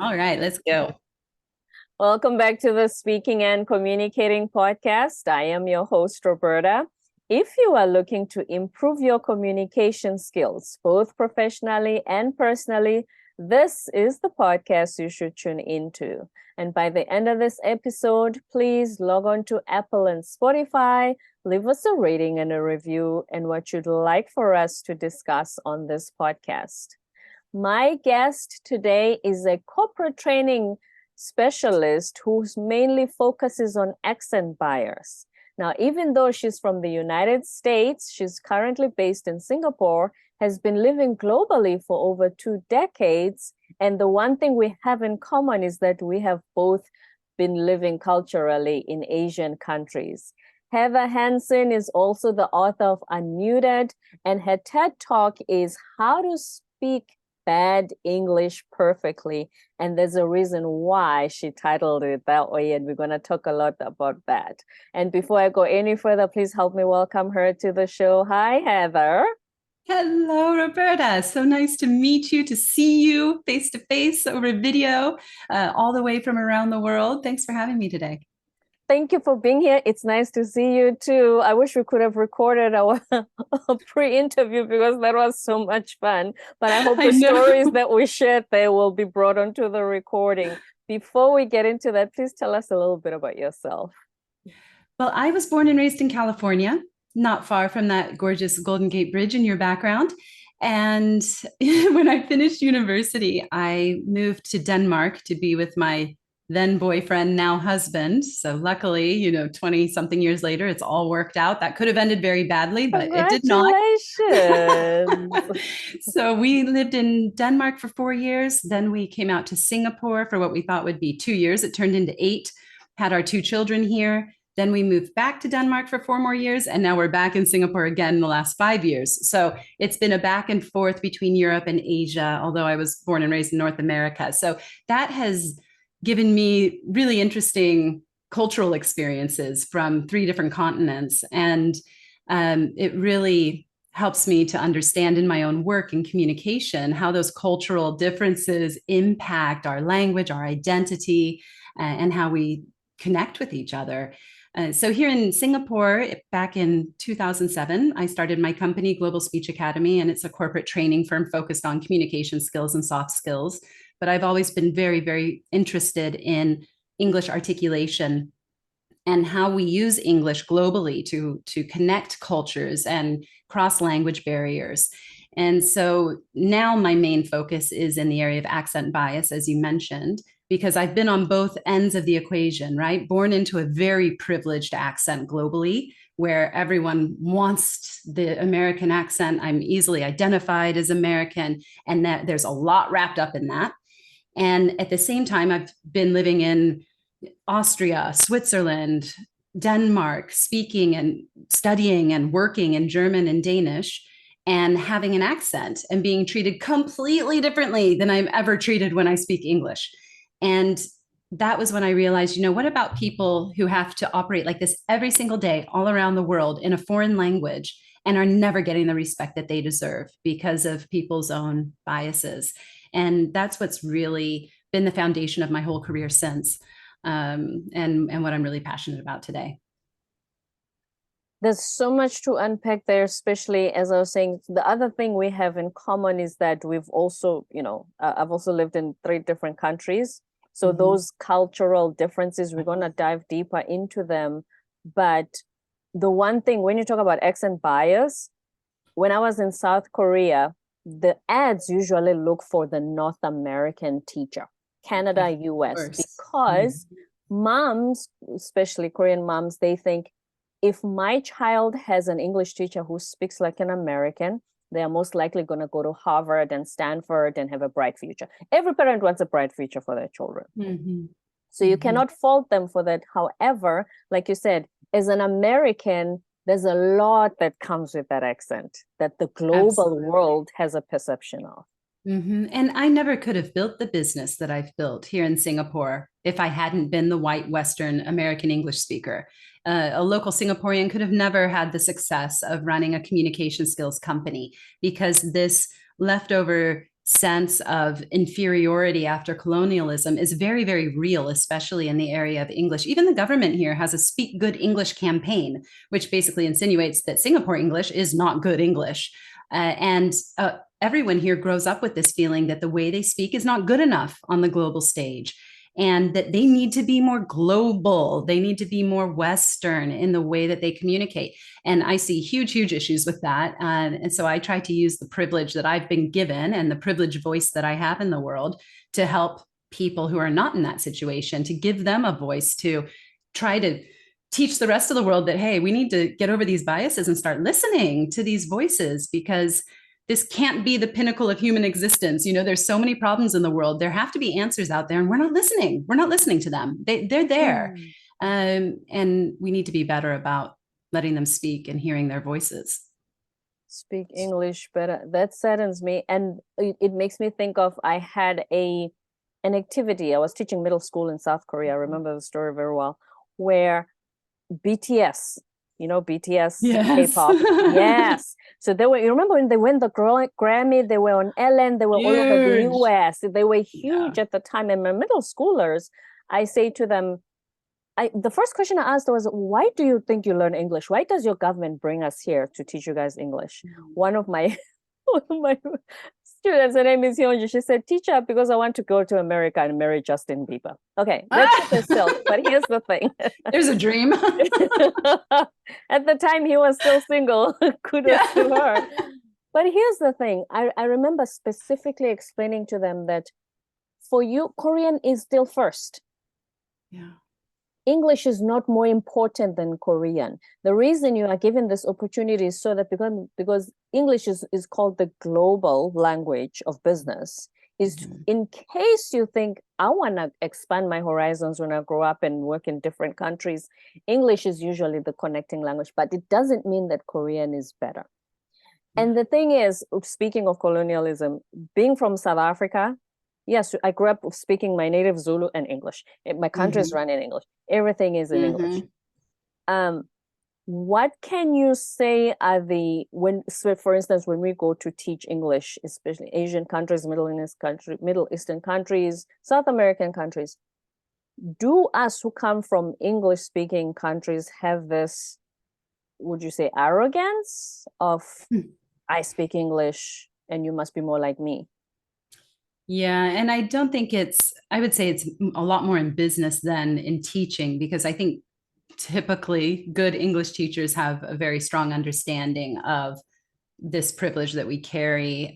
All right, let's go. Welcome back to the Speaking and Communicating podcast. I am your host, Roberta. If you are looking to improve your communication skills, both professionally and personally, this is the podcast you should tune into. And by the end of this episode, please log on to Apple and Spotify, leave us a rating and a review, and what you'd like for us to discuss on this podcast. My guest today is a corporate training specialist who mainly focuses on accent bias. Now, even though she's from the United States, she's currently based in Singapore, has been living globally for over 2 decades. And the one thing we have in common is that we have both been living culturally in Asian countries. Heather Hansen is also the author of Unmuted, and her TED Talk is How to Speak Bad English Perfectly. And there's a reason why she titled it that way. And we're going to talk a lot about that. And before I go any further, please help me welcome her to the show. Hi, Heather. Hello, Roberta. So nice to meet you, to see you face to face over video, all the way from around the world. Thanks for having me today. Thank you for being here. It's nice to see you too. I wish we could have recorded our pre-interview because that was so much fun. But I hope I the know. stories that we shared there will be brought onto the recording. Before we get into that, please tell us a little bit about yourself. Well, I was born and raised in California, not far from that gorgeous Golden Gate Bridge in your background. And when I finished university, I moved to Denmark to be with my then boyfriend, now husband. So luckily, 20 something years later, it's all worked out. That could have ended very badly, but it did not. Congratulations. So we lived in Denmark for 4 years. Then we came out to Singapore for what we thought would be 2 years. It turned into 8, had our 2 children here. Then we moved back to Denmark for 4 more years. And now we're back in Singapore again in the last 5 years. So it's been a back and forth between Europe and Asia, although I was born and raised in North America. So that has given me really interesting cultural experiences from 3 different continents. And it really helps me to understand in my own work and communication how those cultural differences impact our language, our identity, and how we connect with each other. So here in Singapore, back in 2007, I started my company, Global Speech Academy, and it's a corporate training firm focused on communication skills and soft skills. But I've always been very, very interested in English articulation and how we use English globally to connect cultures and cross language barriers. And so now my main focus is in the area of accent bias, as you mentioned, because I've been on both ends of the equation, right? Born into a very privileged accent globally, where everyone wants the American accent. I'm easily identified as American, and that there's a lot wrapped up in that. And at the same time, I've been living in Austria, Switzerland, Denmark, speaking and studying and working in German and Danish, and having an accent and being treated completely differently than I'm ever treated when I speak English. And that was when I realized, what about people who have to operate like this every single day all around the world in a foreign language and are never getting the respect that they deserve because of people's own biases? And that's what's really been the foundation of my whole career since, and what I'm really passionate about today. There's so much to unpack there, especially as I was saying, the other thing we have in common is that we've also, I've also lived in 3 different countries. So those cultural differences, we're going to dive deeper into them. But the one thing, when you talk about accent bias, when I was in South Korea, the ads usually look for the North American teacher, Canada, US, because moms, especially Korean moms, they think if my child has an English teacher who speaks like an American, they are most likely going to go to Harvard and Stanford and have a bright future. Every parent wants a bright future for their children. So you cannot fault them for that. However, like you said, as an American, there's a lot that comes with that accent that the global world has a perception of. And I never could have built the business that I've built here in Singapore if I hadn't been the white Western American English speaker. A local Singaporean could have never had the success of running a communication skills company because this leftover sense of inferiority after colonialism is very, very real, especially in the area of English. Even the government here has a Speak Good English campaign, which basically insinuates that Singapore English is not good English. And everyone here grows up with this feeling that the way they speak is not good enough on the global stage, and that they need to be more global. They need to be more Western in the way that they communicate. And I see huge, huge issues with that. And so I try to use the privilege that I've been given and the privileged voice that I have in the world to help people who are not in that situation, to give them a voice, to try to teach the rest of the world that, hey, we need to get over these biases and start listening to these voices, because this can't be the pinnacle of human existence. There's so many problems in the world. There have to be answers out there, and we're not listening. We're not listening to them. They're there. And we need to be better about letting them speak and hearing their voices. Speak English better. That saddens me. And it makes me think of, I had an activity. I was teaching middle school in South Korea. I remember the story very well, where BTS, BTS, yes. K-pop. Yes. So you remember when they won the Grammy, they were on Ellen, they were all over the US. They were huge at the time. And my middle schoolers, I say to them, the first question I asked was, why do you think you learn English? Why does your government bring us here to teach you guys English? One of my students, her name is Hyunji, she said, teacher, because I want to go to America and marry Justin Bieber. Okay, that's the still. But here's the thing. There's a dream. At the time, he was still single. Kudos to her. But here's the thing. I remember specifically explaining to them that for you, Korean is still first. Yeah. English is not more important than Korean. The reason you are given this opportunity is so that because English is called the global language of business, is in case you think, I want to expand my horizons when I grow up and work in different countries, English is usually the connecting language, but it doesn't mean that Korean is better. And the thing is, speaking of colonialism, being from South Africa, yes, I grew up speaking my native Zulu and English. My country is run in English. Everything is in English. What can you say are for instance, when we go to teach English, especially Asian countries, Middle Eastern countries, South American countries, do us who come from English-speaking countries have this, would you say, arrogance of, I speak English and you must be more like me? Yeah, and I don't think I would say it's a lot more in business than in teaching, because I think typically good English teachers have a very strong understanding of this privilege that we carry.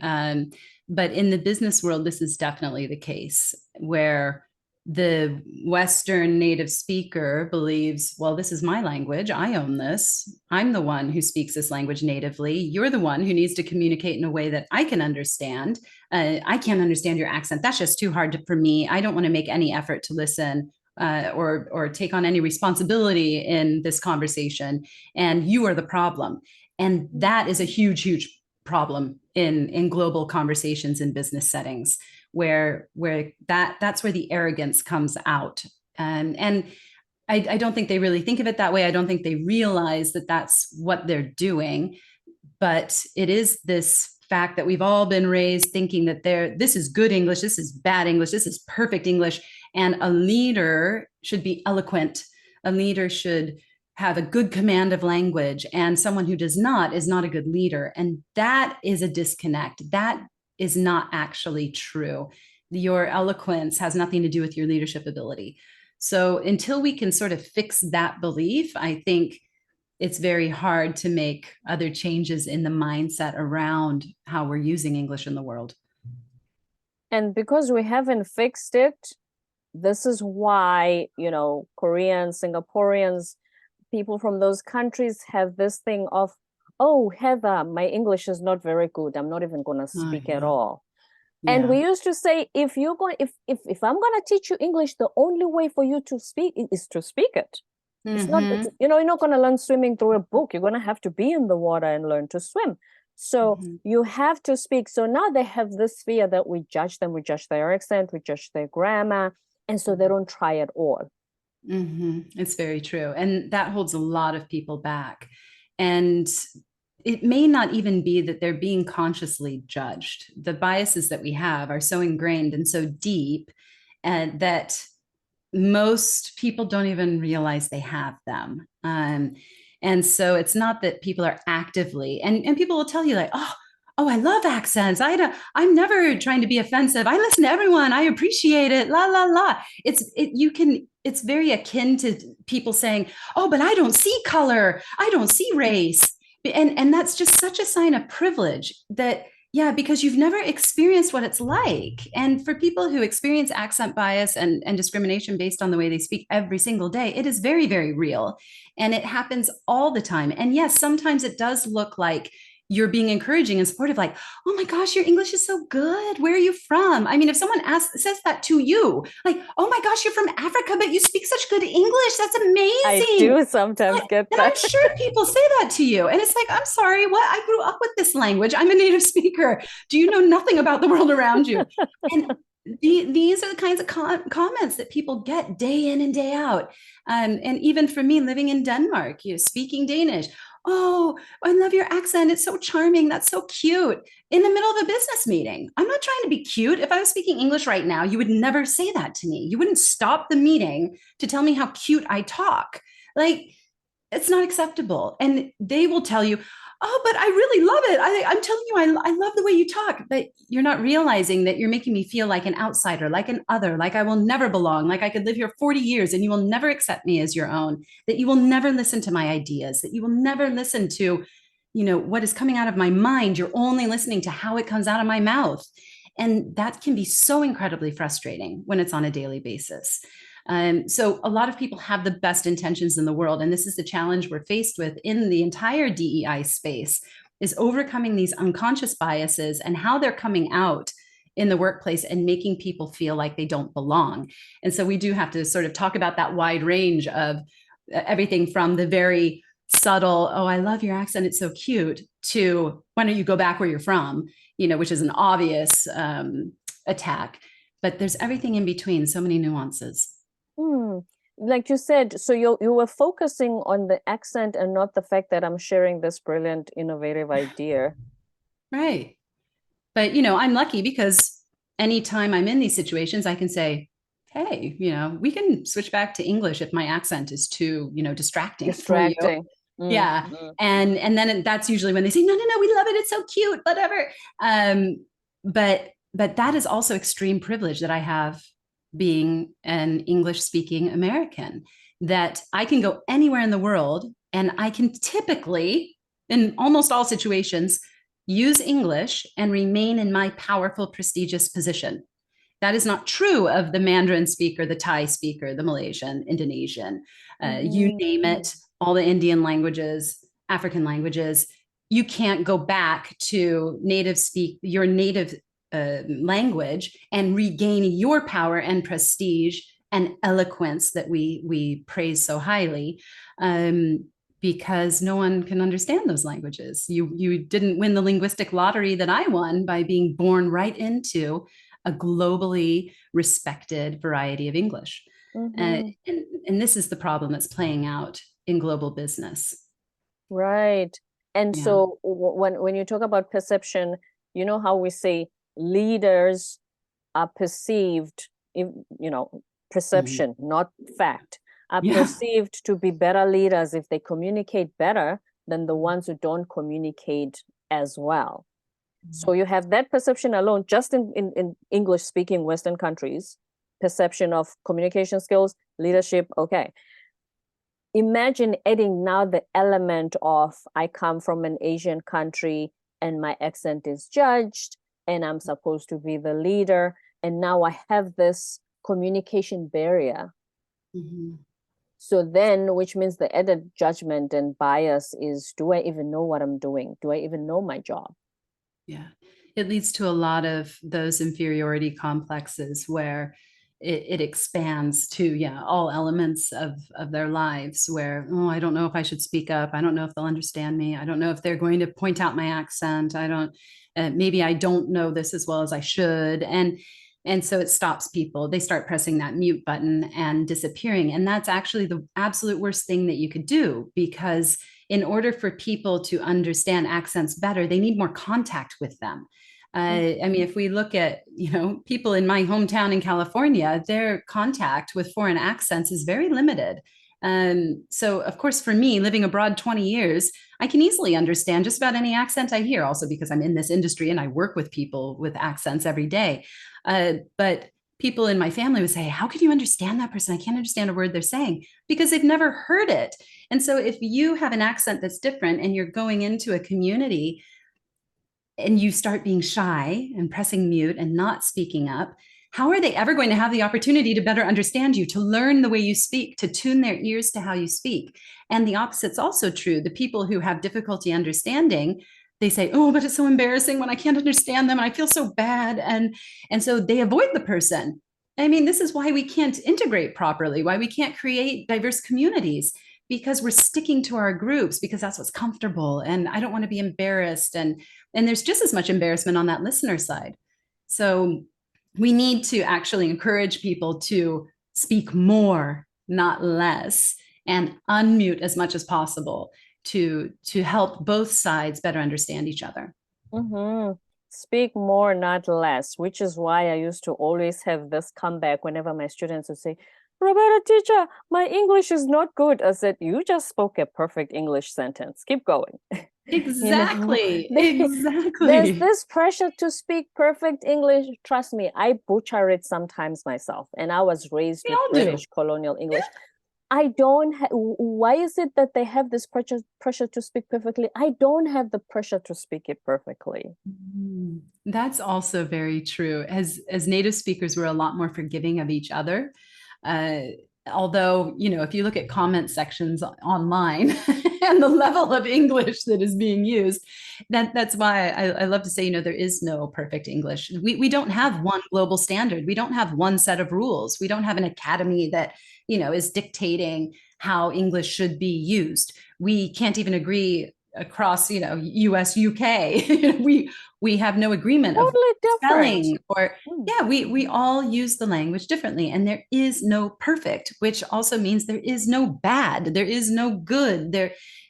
But in the business world, this is definitely the case, where the Western native speaker believes, well, this is my language. I own this. I'm the one who speaks this language natively. You're the one who needs to communicate in a way that I can understand. I can't understand your accent. That's just too hard for me. I don't want to make any effort to listen or take on any responsibility in this conversation. And you are the problem. And that is a huge, huge problem in global conversations in business settings, where that's where the arrogance comes out. And I don't think they really think of it that way. I don't think they realize that that's what they're doing. But it is this fact that we've all been raised thinking that this is good English, this is bad English, this is perfect English. And a leader should be eloquent. A leader should have a good command of language. And someone who does not is not a good leader. And that is a disconnect. That is not actually true. Your eloquence has nothing to do with your leadership ability. So until we can sort of fix that belief, I think it's very hard to make other changes in the mindset around how we're using English in the world. And because we haven't fixed it, this is why, Koreans, Singaporeans, people from those countries have this thing of, oh, Heather, my English is not very good. I'm not even going to speak at all. Yeah. And we used to say, if I'm going to teach you English, the only way for you to speak is to speak it. It's not, you're not going to learn swimming through a book. You're going to have to be in the water and learn to swim. So you have to speak. So now they have this fear that we judge them, we judge their accent, we judge their grammar. And so they don't try at all. It's very true. And that holds a lot of people back. And it may not even be that they're being consciously judged. The biases that we have are so ingrained and so deep, and that most people don't even realize they have them. And so it's not that people are actively, and people will tell you like, oh, I love accents. I'm never trying to be offensive. I listen to everyone. I appreciate it. La la la. It's very akin to people saying, oh, but I don't see color. I don't see race. And that's just such a sign of privilege that, yeah, because you've never experienced what it's like. And for people who experience accent bias and discrimination based on the way they speak every single day, it is very, very real. And it happens all the time. And yes, sometimes it does look like you're being encouraging and supportive, like, oh my gosh, your English is so good. Where are you from? I mean, if someone says that to you, like, oh my gosh, you're from Africa, but you speak such good English. That's amazing. I do sometimes get and that. I'm sure people say that to you. And it's like, I'm sorry, what? I grew up with this language. I'm a native speaker. Do you know nothing about the world around you? And these are the kinds of comments that people get day in and day out. And even for me, living in Denmark, speaking Danish, oh, I love your accent. It's so charming. That's so cute. In the middle of a business meeting, I'm not trying to be cute. If I was speaking English right now, you would never say that to me. You wouldn't stop the meeting to tell me how cute I talk. Like, it's not acceptable. And they will tell you, oh, but I really love it. I'm telling you, I love the way you talk, but you're not realizing that you're making me feel like an outsider, like an other, like I will never belong, like I could live here 40 years and you will never accept me as your own, that you will never listen to my ideas, that you will never listen to, what is coming out of my mind. You're only listening to how it comes out of my mouth. And that can be so incredibly frustrating when it's on a daily basis. So a lot of people have the best intentions in the world. And this is the challenge we're faced with in the entire DEI space, is overcoming these unconscious biases and how they're coming out in the workplace and making people feel like they don't belong. And so we do have to sort of talk about that wide range of everything from the very subtle, oh, I love your accent, it's so cute, to why don't you go back where you're from, which is an obvious attack. But there's everything in between, so many nuances. Like you said, so you were focusing on the accent and not the fact that I'm sharing this brilliant, innovative idea. Right. But, I'm lucky because anytime I'm in these situations, I can say, hey, we can switch back to English if my accent is too, distracting for you. Yeah. And then that's usually when they say, no, we love it. It's so cute, whatever. But that is also extreme privilege that I have, being an English speaking American, that I can go anywhere in the world and I can typically, in almost all situations, use English and remain in my powerful, prestigious position. That is not true of the Mandarin speaker, the Thai speaker, the Malaysian, Indonesian, you name it, all the Indian languages, African languages. You can't go back to your native language and regain your power and prestige and eloquence that we praise so highly, because no one can understand those languages. You didn't win the linguistic lottery that I won by being born right into a globally respected variety of English. And this is the problem that's playing out in global business. Right. And so when you talk about perception, you know how we say leaders are perceived, perception, not fact, are perceived to be better leaders if they communicate better than the ones who don't communicate as well. So you have that perception alone, just in English-speaking Western countries, perception of communication skills, leadership, okay. Imagine adding now the element of, I come from an Asian country and my accent is judged and I'm supposed to be the leader. And now I have this communication barrier. So then, which means the added judgment and bias is, do I even know what I'm doing? Do I even know my job? Yeah, it leads to a lot of those inferiority complexes where it expands to, all elements of their lives, where, oh, I don't know if I should speak up. I don't know if they'll understand me. I don't know if they're going to point out my accent. Maybe I don't know this as well as I should. And so it stops people. They start pressing that mute button and disappearing. And that's actually the absolute worst thing that you could do, because in order for people to understand accents better, they need more contact with them. I mean, if we look at, people in my hometown in California, their contact with foreign accents is very limited. So, of course, for me, living abroad 20 years, I can easily understand just about any accent I hear, also because I'm in this industry and I work with people with accents every day. But people in my family would say, how can you understand that person? I can't understand a word they're saying because they've never heard it. And so if you have an accent that's different and you're going into a community and you start being shy and pressing mute and not speaking up, how are they ever going to have the opportunity to better understand you, to learn the way you speak, to tune their ears to how you speak? And the opposite's also true. The people who have difficulty understanding, they say, oh, but it's so embarrassing when I can't understand them and I feel so bad. And so they avoid the person. I mean, this is why we can't integrate properly, why we can't create diverse communities, because we're sticking to our groups because that's what's comfortable. And I don't want to be embarrassed. And there's just as much embarrassment on that listener side. So we need to actually encourage people to speak more, not less, and unmute as much as possible to help both sides better understand each other. Mm-hmm. Speak more, not less, which is why I used to always have this comeback whenever my students would say, Roberta, teacher, my English is not good. I said, you just spoke a perfect English sentence. Keep going. Exactly. There's Exactly. this pressure to speak perfect English. Trust me, I butcher it sometimes myself. And I was raised We with all do. British colonial English. I don't why is it that they have this pressure to speak perfectly? I don't have the pressure to speak it perfectly. That's also very true. As native speakers, we're a lot more forgiving of each other. Uh, Although, if you look at comment sections online and the level of English that is being used, that's why I love to say, there is no perfect English. We don't have one global standard. We don't have one set of rules. We don't have an academy that, is dictating how English should be used. We can't even agree across, US, UK. We have no agreement of Totally different. spelling or yeah, we all use the language differently, and there is no perfect, which also means there is no bad, there is no good,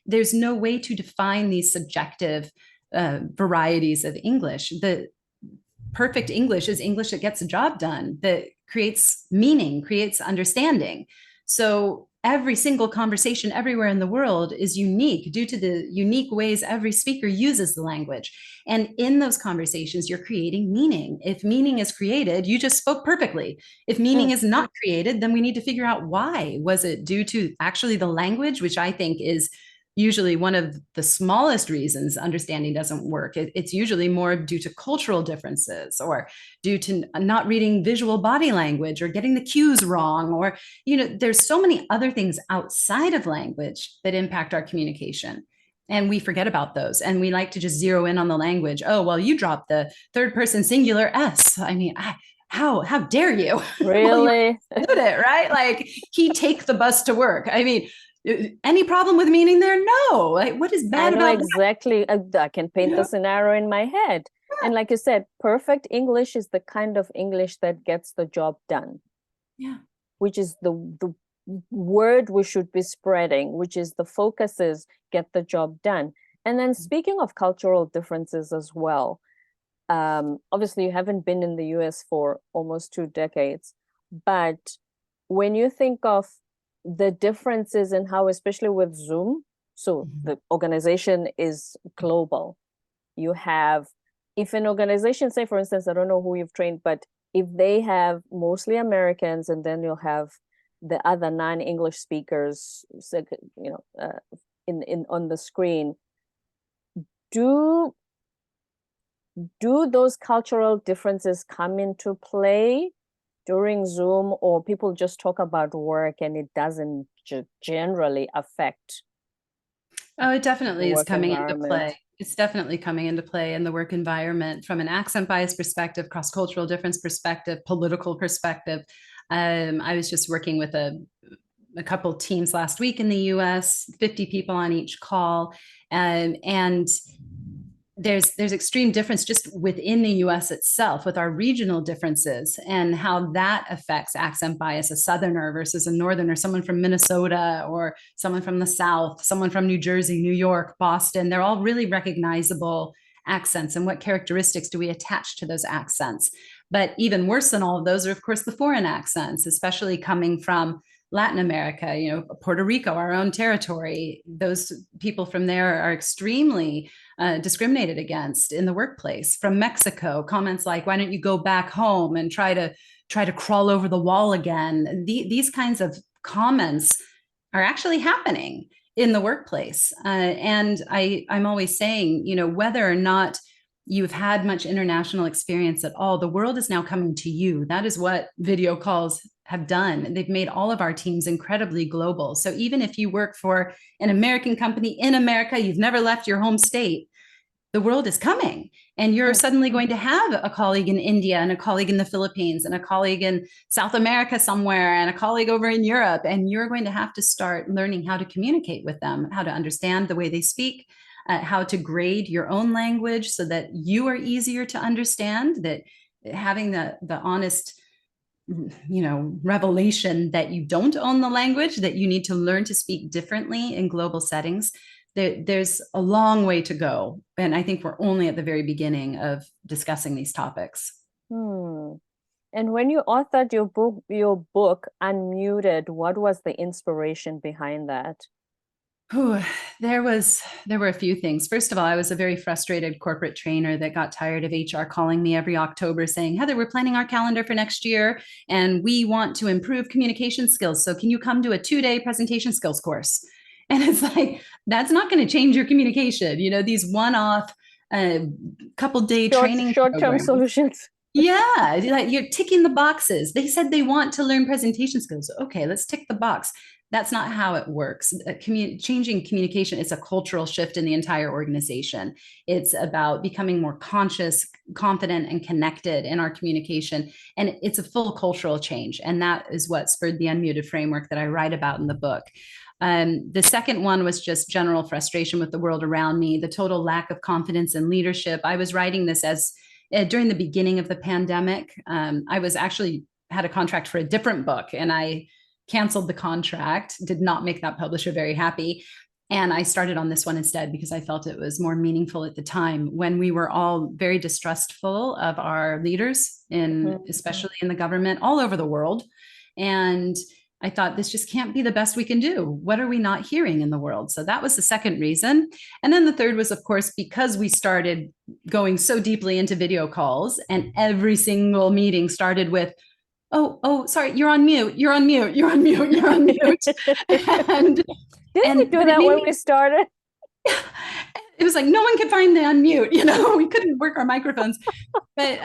there's no way to define these subjective varieties of English. The perfect English is English that gets a job done, that creates meaning, creates understanding. So every single conversation everywhere in the world is unique due to the unique ways every speaker uses the language. And in those conversations, you're creating meaning. If meaning is created, you just spoke perfectly. If meaning is not created, then we need to figure out why. Was it due to actually the language, which I think is usually one of the smallest reasons understanding doesn't work. It's usually more due to cultural differences or due to not reading visual body language or getting the cues wrong, or, there's so many other things outside of language that impact our communication. And we forget about those. And we like to just zero in on the language. Oh, well, you dropped the third person singular S. I mean, how dare you? Really? Well, you did it, right? Like, he take the bus to work. I mean, any problem with meaning there? No. Like, what is bad about exactly. I can paint the scenario in my head. And like you said, perfect English is the kind of English that gets the job done. Yeah. Which is the word we should be spreading, which is the focus is get the job done. And then speaking of cultural differences as well, obviously you haven't been in the US for almost 2 decades, but when you think of the differences in how, especially with Zoom, so the organization is global. You have, if an organization, say for instance, I don't know who you've trained, but if they have mostly Americans and then you'll have the other non-English speakers, in on the screen, do those cultural differences come into play during Zoom, or people just talk about work and it doesn't generally affect? Oh, it definitely is coming into environment? play. It's definitely coming into play in the work environment from an accent bias perspective, cross-cultural difference perspective, political perspective. I was just working with a couple teams last week in the US, 50 people on each call. And there's extreme difference just within the US itself with our regional differences and how that affects accent bias, a southerner versus a northerner, someone from Minnesota or someone from the South, someone from New Jersey, New York, Boston. They're all really recognizable accents, and what characteristics do we attach to those accents? But even worse than all of those are, of course, the foreign accents, especially coming from Latin America, Puerto Rico, our own territory. Those people from there are extremely discriminated against in the workplace. From Mexico, comments like, "Why don't you go back home and try to crawl over the wall again?" These kinds of comments are actually happening in the workplace. And I'm always saying, whether or not you've had much international experience at all, the world is now coming to you. That is what video calls have done. They've made all of our teams incredibly global. So even if you work for an American company in America, you've never left your home state, the world is coming, and you're suddenly going to have a colleague in India and a colleague in the Philippines and a colleague in South America somewhere and a colleague over in Europe. And you're going to have to start learning how to communicate with them, how to understand the way they speak, how to grade your own language so that you are easier to understand, that having the honest revelation that you don't own the language, that you need to learn to speak differently in global settings. There's a long way to go. And I think we're only at the very beginning of discussing these topics. And when you authored your book Unmuted, what was the inspiration behind that? There were a few things. First of all, I was a very frustrated corporate trainer that got tired of HR calling me every October saying, "Heather, we're planning our calendar for next year and we want to improve communication skills. So can you come to a 2-day presentation skills course?" And it's like, that's not going to change your communication. These one-off couple day training short-term solutions. Yeah, you're ticking the boxes. They said they want to learn presentation skills. Okay, let's tick the box. That's not how it works. Changing communication is a cultural shift in the entire organization. It's about becoming more conscious, confident, and connected in our communication. And it's a full cultural change. And that is what spurred the Unmuted framework that I write about in the book. The second one was just general frustration with the world around me, the total lack of confidence in leadership. I was writing this during the beginning of the pandemic. I was actually had a contract for a different book, and I canceled the contract, did not make that publisher very happy. And I started on this one instead because I felt it was more meaningful at the time when we were all very distrustful of our leaders, especially in the government all over the world. And I thought, this just can't be the best we can do. What are we not hearing in the world? So that was the second reason. And then the third was, of course, because we started going so deeply into video calls, and every single meeting started with, oh, sorry, you're on mute, you're on mute, you're on mute, you're on mute. Didn't we do that when we started? It was like, no one could find the unmute, we couldn't work our microphones. But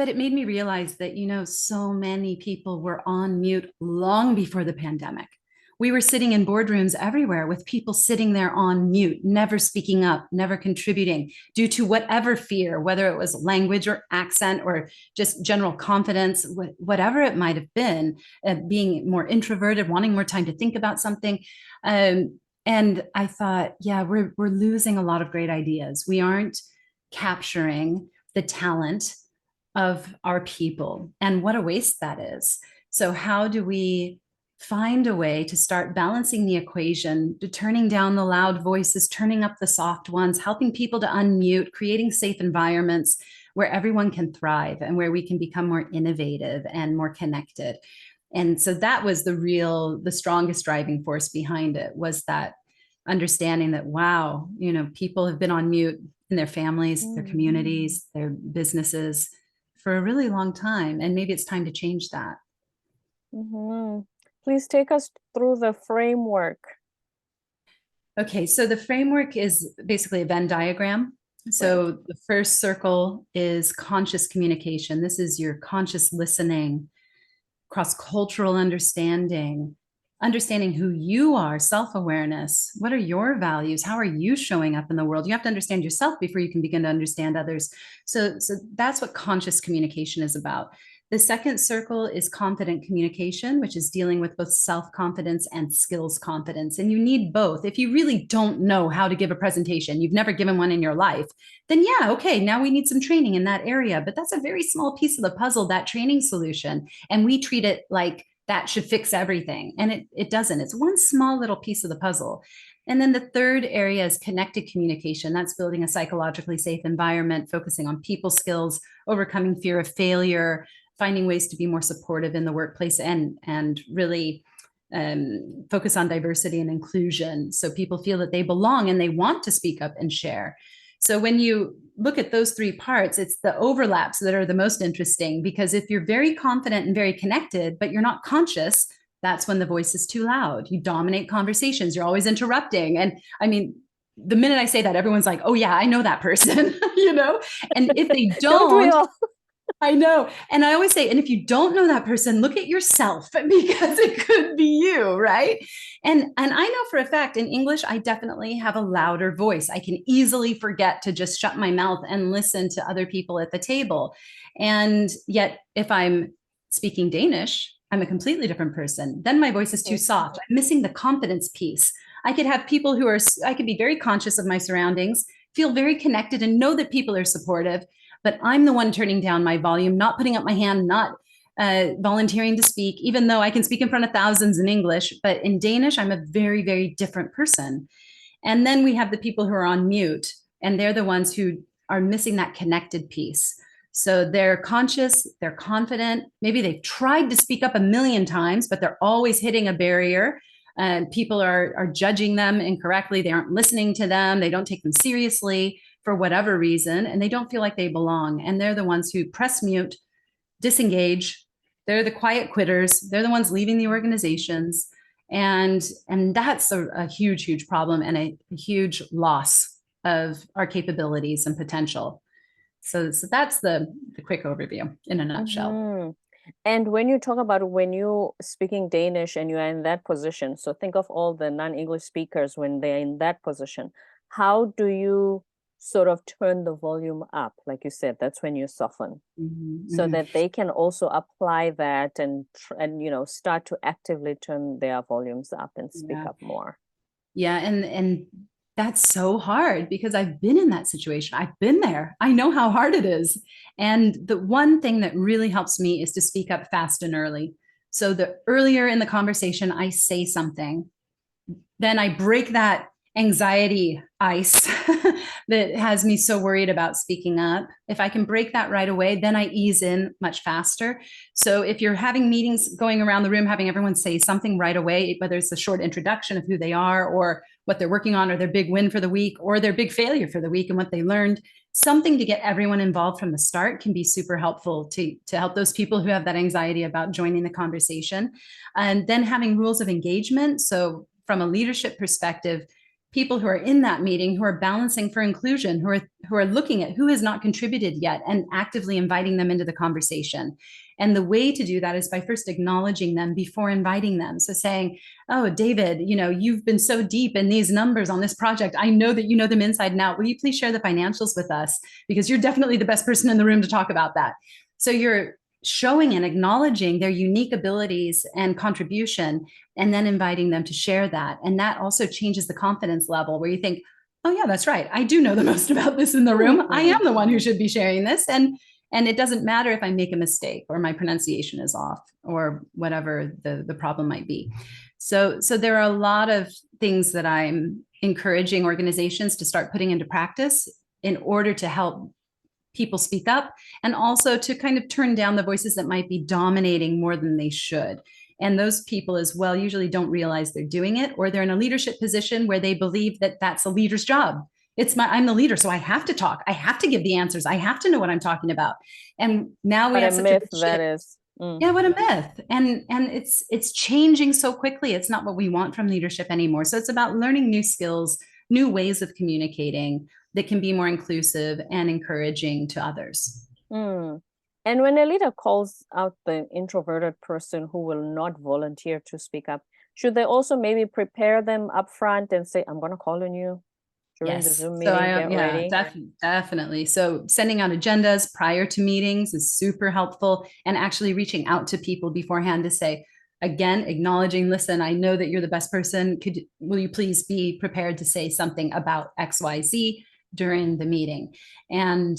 it made me realize that, so many people were on mute long before the pandemic. We were sitting in boardrooms everywhere with people sitting there on mute, never speaking up, never contributing due to whatever fear, whether it was language or accent or just general confidence, whatever it might have been, being more introverted, wanting more time to think about something. And I thought, yeah, we're losing a lot of great ideas. We aren't capturing the talent of our people, and what a waste that is. So how do we find a way to start balancing the equation, to turning down the loud voices, turning up the soft ones, helping people to unmute, creating safe environments where everyone can thrive and where we can become more innovative and more connected? And so that was the strongest driving force behind it, was that understanding that, wow, people have been on mute in their families, their communities, their businesses for a really long time. And maybe it's time to change that. Please take us through the framework. Okay, so the framework is basically a Venn diagram. So the first circle is conscious communication. This is your conscious listening, cross-cultural understanding who you are, self-awareness. What are your values? How are you showing up in the world? You have to understand yourself before you can begin to understand others. So that's what conscious communication is about. The second circle is confident communication, which is dealing with both self-confidence and skills confidence. And you need both. If you really don't know how to give a presentation, you've never given one in your life, then yeah, okay, now we need some training in that area. But that's a very small piece of the puzzle, that training solution. And we treat it like that should fix everything. And it doesn't. It's one small little piece of the puzzle. And then the third area is connected communication. That's building a psychologically safe environment, focusing on people skills, overcoming fear of failure, finding ways to be more supportive in the workplace, and really focus on diversity and inclusion so people feel that they belong and they want to speak up and share. So when you look at those three parts, it's the overlaps that are the most interesting, because if you're very confident and very connected, but you're not conscious, that's when the voice is too loud. You dominate conversations. You're always interrupting. And I mean, the minute I say that, everyone's like, oh yeah, I know that person, you know? And if they Don't we all? I know. And I always say, and if you don't know that person, look at yourself, because it could be you, right? And I know for a fact in English, I definitely have a louder voice. I can easily forget to just shut my mouth and listen to other people at the table. And yet, if I'm speaking Danish, I'm a completely different person. Then my voice is too soft. I'm missing the confidence piece. I could have people who are, I could be very conscious of my surroundings, feel very connected, and know that people are supportive, but I'm the one turning down my volume, not putting up my hand, not volunteering to speak, even though I can speak in front of thousands in English. But in Danish, I'm a very, very different person. And then we have the people who are on mute, and they're the ones who are missing that connected piece. So they're conscious, they're confident, maybe they've tried to speak up a million times, but they're always hitting a barrier. And people are judging them incorrectly. They aren't listening to them. They don't take them seriously for whatever reason, and they don't feel like they belong. And they're the ones who press mute, disengage. They're the quiet quitters. They're the ones leaving the organizations. And that's a huge, huge problem, and a huge loss of our capabilities and potential. So that's the quick overview in a nutshell. Mm-hmm. And when you talk about when you're speaking Danish and you're in that position, so think of all the non-English speakers when they're in that position. How do you sort of turn the volume up? Like you said, that's when you soften, so that they can also apply that and start to actively turn their volumes up and speak up more. Yeah, and that's so hard, because I've been in that situation. I've been there. I know how hard it is. And the one thing that really helps me is to speak up fast and early. So the earlier in the conversation I say something, then I break that anxiety ice that has me so worried about speaking up. If I can break that right away, then I ease in much faster. So if you're having meetings going around the room, having everyone say something right away, whether it's a short introduction of who they are or what they're working on, or their big win for the week, or their big failure for the week and what they learned, something to get everyone involved from the start can be super helpful to help those people who have that anxiety about joining the conversation. And then having rules of engagement. So from a leadership perspective, people who are in that meeting, who are balancing for inclusion, who are looking at who has not contributed yet and actively inviting them into the conversation. And the way to do that is by first acknowledging them before inviting them. So saying, oh, David, you've been so deep in these numbers on this project. I know that you know them inside and out. Will you please share the financials with us? Because you're definitely the best person in the room to talk about that. So you're showing and acknowledging their unique abilities and contribution, and then inviting them to share that. And that also changes the confidence level, where you think, oh yeah, that's right. I do know the most about this in the room. I am the one who should be sharing this. And it doesn't matter if I make a mistake or my pronunciation is off or whatever the problem might be. So there are a lot of things that I'm encouraging organizations to start putting into practice in order to help people speak up, and also to kind of turn down the voices that might be dominating more than they should. And those people as well usually don't realize they're doing it, or they're in a leadership position where they believe that that's a leader's job. I'm the leader, so I have to talk. I have to give the answers. I have to know what I'm talking about. And now we have such a myth that is. Yeah, what a myth. And it's changing so quickly. It's not what we want from leadership anymore. So it's about learning new skills, new ways of communicating that can be more inclusive and encouraging to others. And when a leader calls out the introverted person who will not volunteer to speak up, should they also maybe prepare them up front and say, I'm going to call on you? during the Yes. Zoom So meeting, get ready. definitely. So sending out agendas prior to meetings is super helpful, and actually reaching out to people beforehand to say, again, acknowledging, listen, I know that you're the best person. Will you please be prepared to say something about XYZ during the meeting? And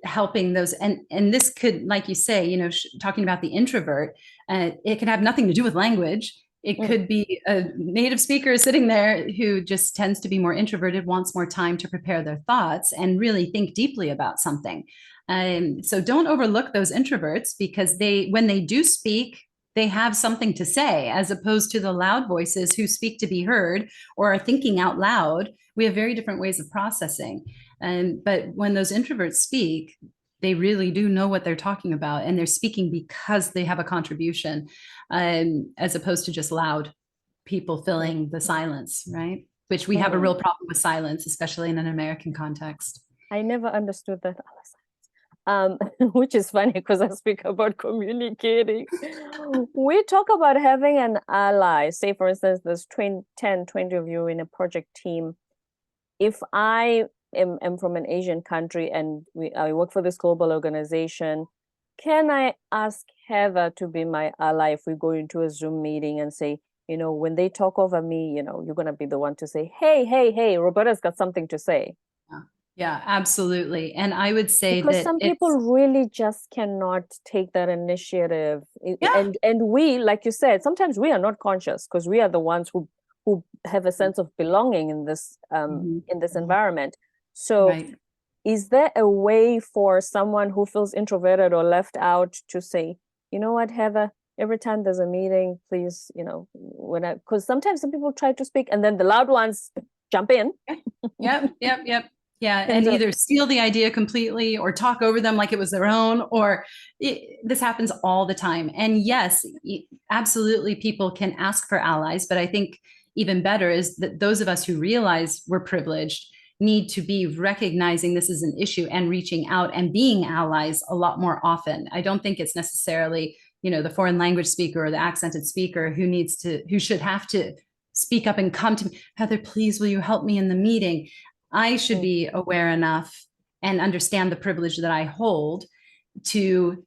helping those, and this could, like you say, talking about the introvert, it can have nothing to do with language. It Mm, could be a native speaker sitting there who just tends to be more introverted, wants more time to prepare their thoughts and really think deeply about something. So don't overlook those introverts, because when they do speak, they have something to say, as opposed to the loud voices who speak to be heard or are thinking out loud. We have very different ways of processing. But when those introverts speak, they really do know what they're talking about, and they're speaking because they have a contribution, as opposed to just loud people mm, filling the silence, right? Which we have a mm. real problem with silence, especially in an American context. I never understood that. Which is funny because I speak about communicating. We talk about having an ally. Say, for instance, there's 20, 10, 20 of you in a project team. If I am from an Asian country and I work for this global organization, can I ask Heather to be my ally if we go into a Zoom meeting and say, when they talk over me, you're going to be the one to say, hey, Roberta's got something to say. Yeah, yeah, absolutely. And I would say Because that some people it's, really just cannot take that initiative. yeah, And we, like you said, sometimes we are not conscious because we are the ones who have a sense of belonging mhm, in this mhm, environment. So right. is there a way for someone who feels introverted or left out to say, you know what, Heather, every time there's a meeting, please, because sometimes some people try to speak and then the loud ones jump in. Yep. Yeah, And and either steal the idea completely or talk over them like it was their own, or this happens all the time. And yes, absolutely, people can ask for allies, but I think even better is that those of us who realize we're privileged need to be recognizing this is an issue and reaching out and being allies a lot more often. I don't think it's necessarily, the foreign language speaker or the accented speaker who should have to speak up and come to me, Heather, please, will you help me in the meeting? I should Mm, be aware enough and understand the privilege that I hold to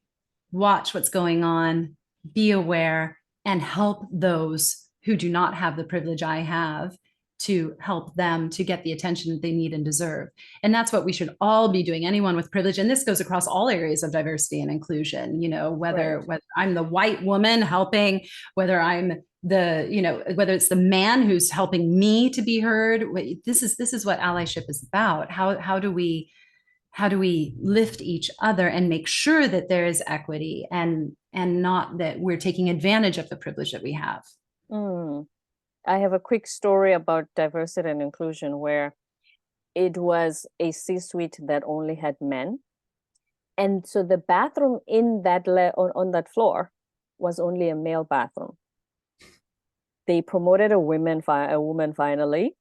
watch what's going on, be aware, and help those who do not have the privilege I have, to help them to get the attention that they need and deserve. And that's what we should all be doing, anyone with privilege. And this goes across all areas of diversity and inclusion, right. whether I'm the white woman helping, whether I'm whether it's the man who's helping me to be heard. This is what allyship is about. How do we lift each other and make sure that there is equity, and not that we're taking advantage of the privilege that we have? Mm. I have a quick story about diversity and inclusion where it was a C-suite that only had men. And so the bathroom in on that floor was only a male bathroom. They promoted a woman finally,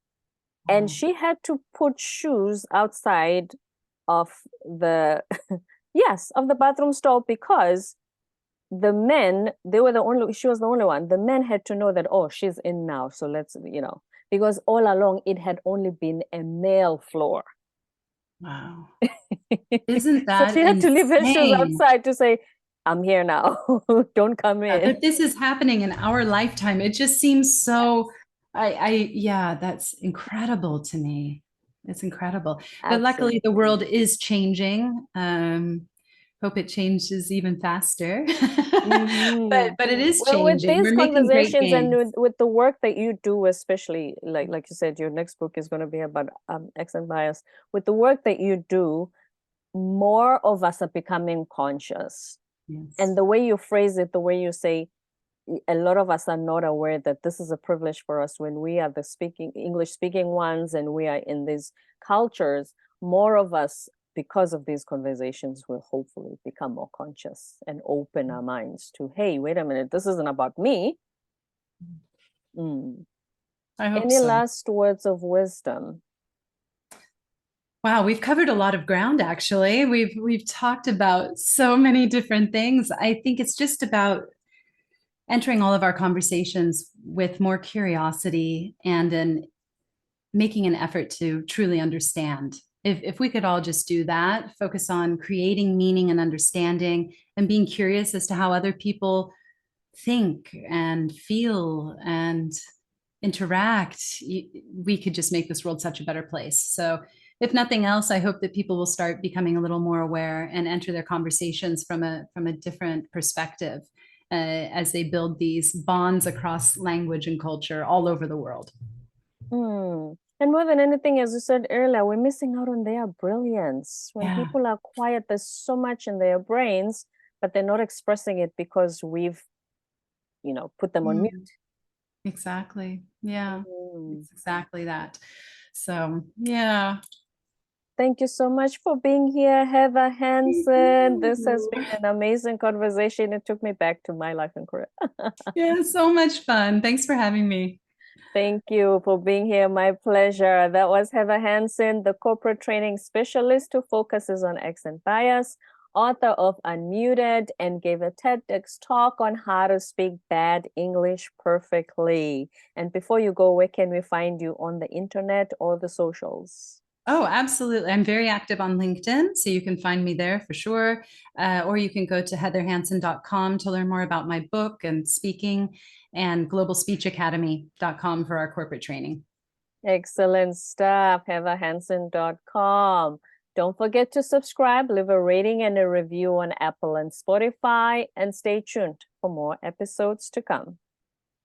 and Oh, she had to put shoes outside of the yes, of the bathroom stall because the men, she was the only one. The men had to know that, oh, she's in now. So because all along it had only been a male floor. wow. Isn't So that she had to leave her shoes insane? outside to say, I'm here now. Don't come in. That this is happening in our lifetime. It just seems so, yeah, that's incredible to me. It's incredible. But luckily, the Absolutely. world is changing. Hope it changes even faster. Hmm. But it is Well, with changing. these We're making great conversations and gains. with the work that you do, especially like you said, your next book is going to be about accent bias. With the work that you do, more of us are becoming conscious. Yes. And the way you phrase it, the way you say, a lot of us are not aware that this is a privilege for us when we are the English speaking ones and we are in these cultures. More of us, because of these conversations, will hopefully become more conscious and open our minds to, hey, wait a minute, this isn't about me. Mm. I hope Any so. last words of wisdom? Wow, we've covered a lot of ground actually. We've talked about so many different things. I think it's just about entering all of our conversations with more curiosity and an making an effort to truly understand. If we could all just do that, focus on creating meaning and understanding and being curious as to how other people think and feel and interact, we could just make this world such a better place. So if nothing else, I hope that people will start becoming a little more aware and enter their conversations from a different perspective as they build these bonds across language and culture all over the world. And more than anything, as you said earlier, we're missing out on their brilliance. When Yeah. people are quiet, there's so much in their brains, but they're not expressing it because we've, put them on mute. Exactly. Yeah. Mm. It's exactly that. So, yeah. Thank you so much for being here, Heather Hansen. This has been an amazing conversation. It took me back to my life in Korea. Yeah, so much fun. Thanks for having me. Thank you for being here. My pleasure. That was Heather Hansen, the corporate training specialist who focuses on accent bias, author of Unmuted, and gave a TEDx talk on how to speak bad English perfectly. And before you go, where can we find you on the internet or the socials? Oh, absolutely. I'm very active on LinkedIn, so you can find me there for sure. Or you can go to heatherhansen.com to learn more about my book and speaking, and globalspeechacademy.com for our corporate training. Excellent stuff. heatherhansen.com. Don't forget to subscribe, leave a rating and a review on Apple and Spotify, and stay tuned for more episodes to come.